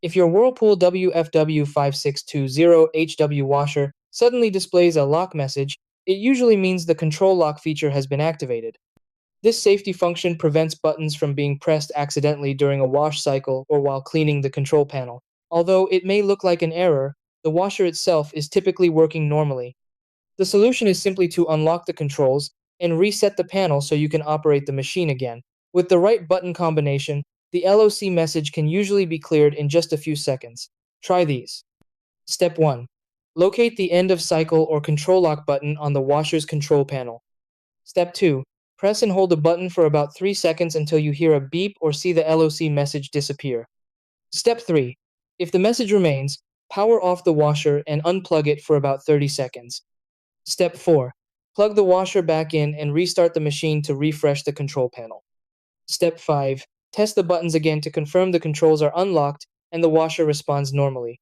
If your Whirlpool WFW5620HW washer suddenly displays a lock message, it usually means the control lock feature has been activated. This safety function prevents buttons from being pressed accidentally during a wash cycle or while cleaning the control panel. Although it may look like an error, the washer itself is typically working normally. The solution is simply to unlock the controls and reset the panel so you can operate the machine again. With the right button combination, the LOC message can usually be cleared in just a few seconds. Try these. Step 1. Locate the end of cycle or control lock button on the washer's control panel. Step 2. Press and hold the button for about 3 seconds until you hear a beep or see the LOC message disappear. Step 3. If the message remains, power off the washer and unplug it for about 30 seconds. Step 4. Plug the washer back in and restart the machine to refresh the control panel. Step 5. Test the buttons again to confirm the controls are unlocked and the washer responds normally.